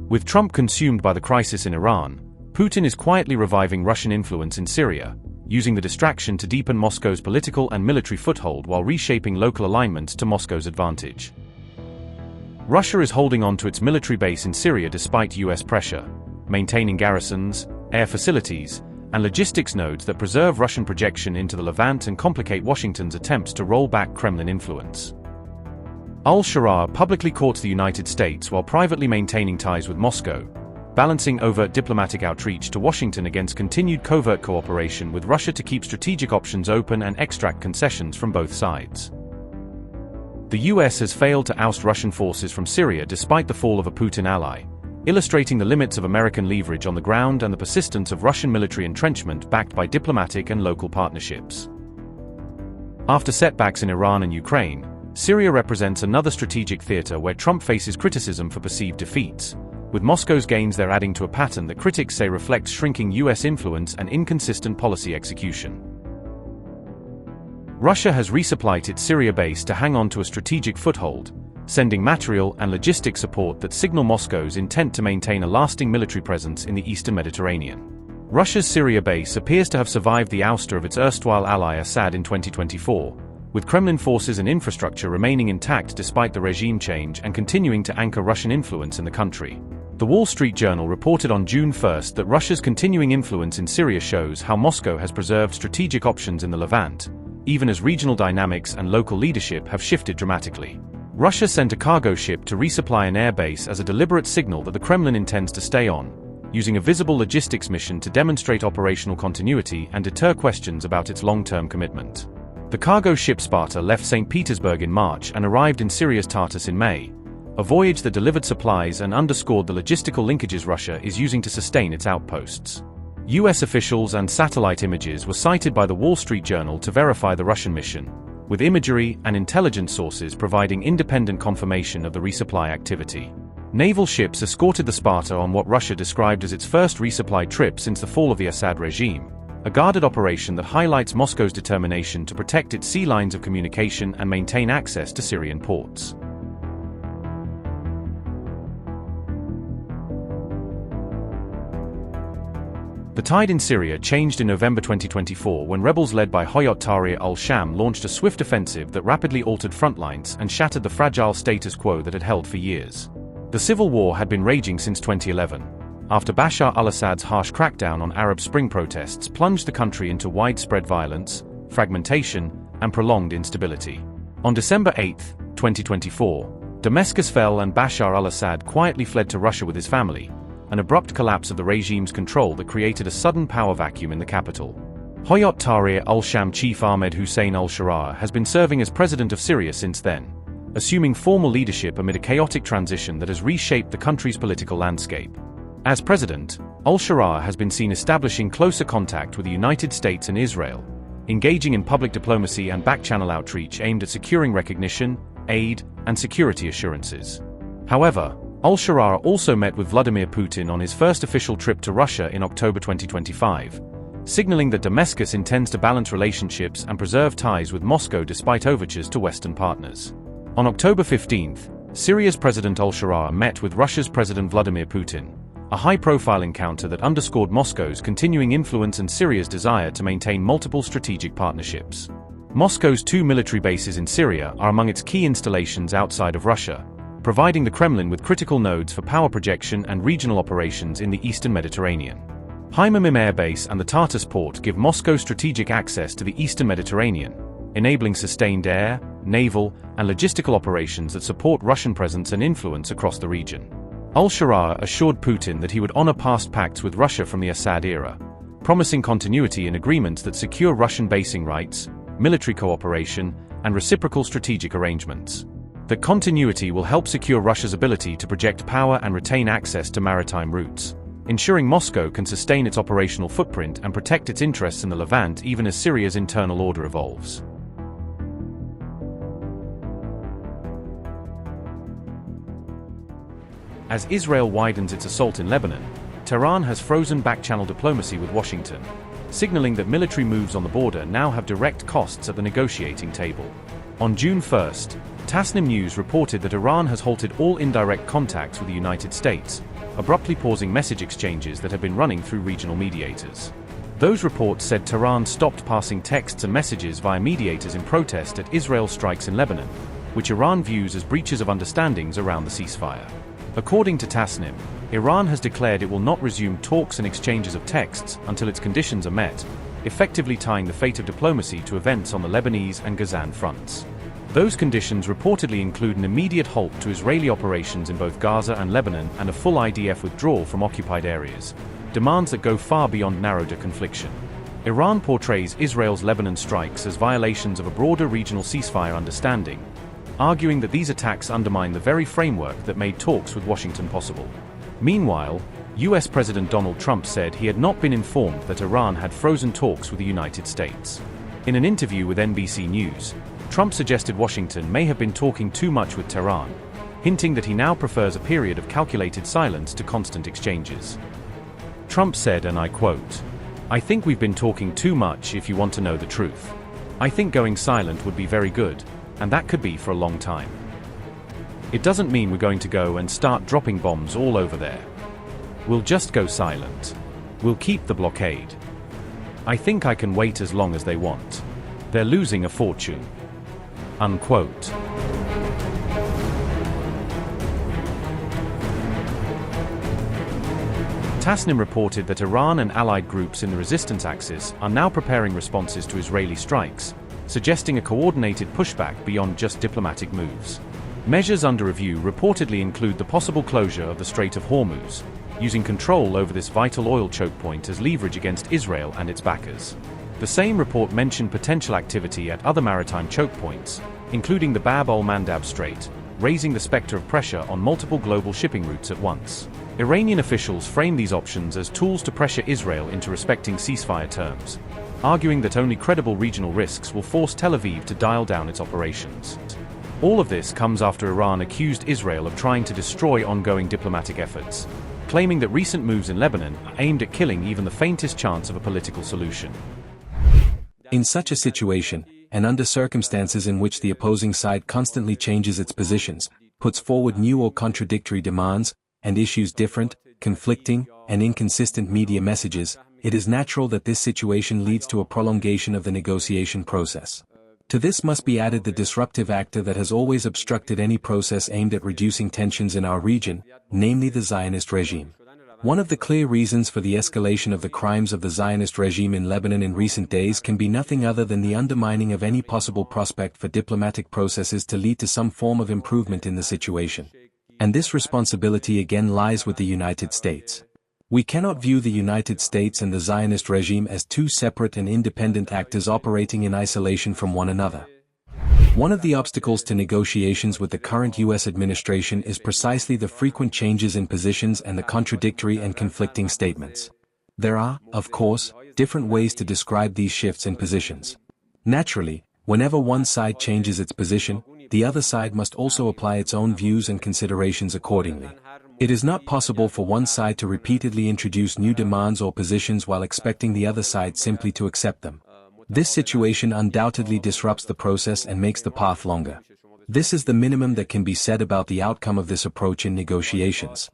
With Trump consumed by the crisis in Iran, Putin is quietly reviving Russian influence in Syria, using the distraction to deepen Moscow's political and military foothold while reshaping local alignments to Moscow's advantage. Russia is holding on to its military base in Syria despite US pressure, maintaining garrisons, air facilities, and logistics nodes that preserve Russian projection into the Levant and complicate Washington's attempts to roll back Kremlin influence. Al-Sharaa publicly courts the United States while privately maintaining ties with Moscow, balancing overt diplomatic outreach to Washington against continued covert cooperation with Russia to keep strategic options open and extract concessions from both sides. The US has failed to oust Russian forces from Syria despite the fall of a Putin ally, illustrating the limits of American leverage on the ground and the persistence of Russian military entrenchment backed by diplomatic and local partnerships. After setbacks in Iran and Ukraine, Syria represents another strategic theater where Trump faces criticism for perceived defeats, with Moscow's gains there adding to a pattern that critics say reflects shrinking US influence and inconsistent policy execution. Russia has resupplied its Syria base to hang on to a strategic foothold, sending material and logistic support that signal Moscow's intent to maintain a lasting military presence in the eastern Mediterranean. Russia's Syria base appears to have survived the ouster of its erstwhile ally Assad in 2024, with Kremlin forces and infrastructure remaining intact despite the regime change and continuing to anchor Russian influence in the country. The Wall Street Journal reported on June 1 that Russia's continuing influence in Syria shows how Moscow has preserved strategic options in the Levant, even as regional dynamics and local leadership have shifted dramatically. Russia sent a cargo ship to resupply an air base as a deliberate signal that the Kremlin intends to stay on, using a visible logistics mission to demonstrate operational continuity and deter questions about its long-term commitment. The cargo ship Sparta left St. Petersburg in March and arrived in Syria's Tartus in May, a voyage that delivered supplies and underscored the logistical linkages Russia is using to sustain its outposts. US officials and satellite images were cited by the Wall Street Journal to verify the Russian mission, with imagery and intelligence sources providing independent confirmation of the resupply activity. Naval ships escorted the Sparta on what Russia described as its first resupply trip since the fall of the Assad regime, a guarded operation that highlights Moscow's determination to protect its sea lines of communication and maintain access to Syrian ports. The tide in Syria changed in November 2024 when rebels led by Hayat Tahrir al-Sham launched a swift offensive that rapidly altered front lines and shattered the fragile status quo that had held for years. The civil war had been raging since 2011, after Bashar al-Assad's harsh crackdown on Arab Spring protests plunged the country into widespread violence, fragmentation, and prolonged instability. On December 8, 2024, Damascus fell and Bashar al-Assad quietly fled to Russia with his family, an abrupt collapse of the regime's control that created a sudden power vacuum in the capital. Hayat Tahrir al-Sham chief Ahmed Hussain al-Sharaa has been serving as president of Syria since then, assuming formal leadership amid a chaotic transition that has reshaped the country's political landscape. As president, al-Sharaa has been seen establishing closer contact with the United States and Israel, engaging in public diplomacy and back-channel outreach aimed at securing recognition, aid, and security assurances. However, al-Sharaa also met with Vladimir Putin on his first official trip to Russia in October 2025, signaling that Damascus intends to balance relationships and preserve ties with Moscow despite overtures to Western partners. On October 15, Syria's President al-Sharaa met with Russia's President Vladimir Putin, a high-profile encounter that underscored Moscow's continuing influence and Syria's desire to maintain multiple strategic partnerships. Moscow's two military bases in Syria are among its key installations outside of Russia, providing the Kremlin with critical nodes for power projection and regional operations in the eastern Mediterranean. Hmeimim Air Base and the Tartus port give Moscow strategic access to the eastern Mediterranean, enabling sustained air, naval, and logistical operations that support Russian presence and influence across the region. Al-Sharaa assured Putin that he would honor past pacts with Russia from the Assad era, promising continuity in agreements that secure Russian basing rights, military cooperation, and reciprocal strategic arrangements. That continuity will help secure Russia's ability to project power and retain access to maritime routes, ensuring Moscow can sustain its operational footprint and protect its interests in the Levant even as Syria's internal order evolves. As Israel widens its assault in Lebanon, Tehran has frozen back-channel diplomacy with Washington, signaling that military moves on the border now have direct costs at the negotiating table. On June 1st, Tasnim News reported that Iran has halted all indirect contacts with the United States, abruptly pausing message exchanges that had been running through regional mediators. Those reports said Tehran stopped passing texts and messages via mediators in protest at Israel's strikes in Lebanon, which Iran views as breaches of understandings around the ceasefire. According to Tasnim, Iran has declared it will not resume talks and exchanges of texts until its conditions are met, effectively tying the fate of diplomacy to events on the Lebanese and Gazan fronts. Those conditions reportedly include an immediate halt to Israeli operations in both Gaza and Lebanon and a full IDF withdrawal from occupied areas, demands that go far beyond narrow deconfliction. Iran portrays Israel's Lebanon strikes as violations of a broader regional ceasefire understanding, arguing that these attacks undermine the very framework that made talks with Washington possible. Meanwhile, US President Donald Trump said he had not been informed that Iran had frozen talks with the United States. In an interview with NBC News, Trump suggested Washington may have been talking too much with Tehran, hinting that he now prefers a period of calculated silence to constant exchanges. Trump said, and I quote, "I think we've been talking too much if you want to know the truth. I think going silent would be very good, and that could be for a long time. It doesn't mean we're going to go and start dropping bombs all over there. We'll just go silent. We'll keep the blockade. I think I can wait as long as they want. They're losing a fortune." Unquote. Tasnim reported that Iran and allied groups in the resistance axis are now preparing responses to Israeli strikes, suggesting a coordinated pushback beyond just diplomatic moves. Measures under review reportedly include the possible closure of the Strait of Hormuz, using control over this vital oil choke point as leverage against Israel and its backers. The same report mentioned potential activity at other maritime choke points, including the Bab al-Mandab Strait, raising the specter of pressure on multiple global shipping routes at once. Iranian officials frame these options as tools to pressure Israel into respecting ceasefire terms, arguing that only credible regional risks will force Tel Aviv to dial down its operations. All of this comes after Iran accused Israel of trying to destroy ongoing diplomatic efforts, claiming that recent moves in Lebanon are aimed at killing even the faintest chance of a political solution. In such a situation, and under circumstances in which the opposing side constantly changes its positions, puts forward new or contradictory demands, and issues different, conflicting, and inconsistent media messages, it is natural that this situation leads to a prolongation of the negotiation process. To this must be added the disruptive actor that has always obstructed any process aimed at reducing tensions in our region, namely the Zionist regime. One of the clear reasons for the escalation of the crimes of the Zionist regime in Lebanon in recent days can be nothing other than the undermining of any possible prospect for diplomatic processes to lead to some form of improvement in the situation. And this responsibility again lies with the United States. We cannot view the United States and the Zionist regime as two separate and independent actors operating in isolation from one another. One of the obstacles to negotiations with the current U.S. administration is precisely the frequent changes in positions and the contradictory and conflicting statements. There are, of course, different ways to describe these shifts in positions. Naturally, whenever one side changes its position, the other side must also apply its own views and considerations accordingly. It is not possible for one side to repeatedly introduce new demands or positions while expecting the other side simply to accept them. This situation undoubtedly disrupts the process and makes the path longer. This is the minimum that can be said about the outcome of this approach in negotiations.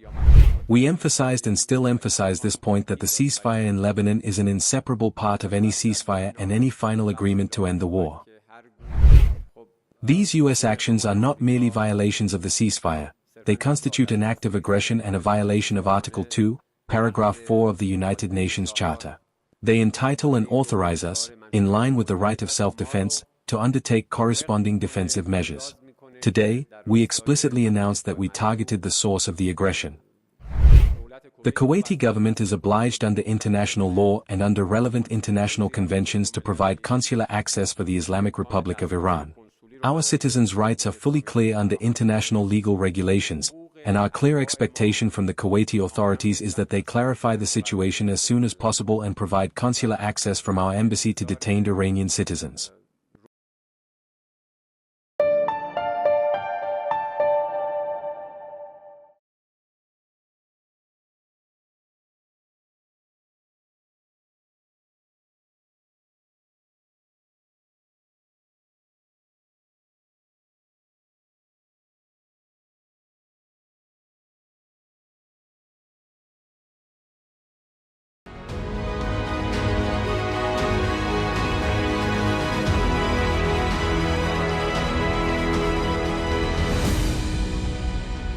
We emphasized and still emphasize this point that the ceasefire in Lebanon is an inseparable part of any ceasefire and any final agreement to end the war. These U.S. actions are not merely violations of the ceasefire. They constitute an act of aggression and a violation of Article 2, Paragraph 4 of the United Nations Charter. They entitle and authorize us, in line with the right of self-defense, to undertake corresponding defensive measures. Today, we explicitly announced that we targeted the source of the aggression. The Kuwaiti government is obliged under international law and under relevant international conventions to provide consular access for the Islamic Republic of Iran. Our citizens' rights are fully clear under international legal regulations, and our clear expectation from the Kuwaiti authorities is that they clarify the situation as soon as possible and provide consular access from our embassy to detained Iranian citizens.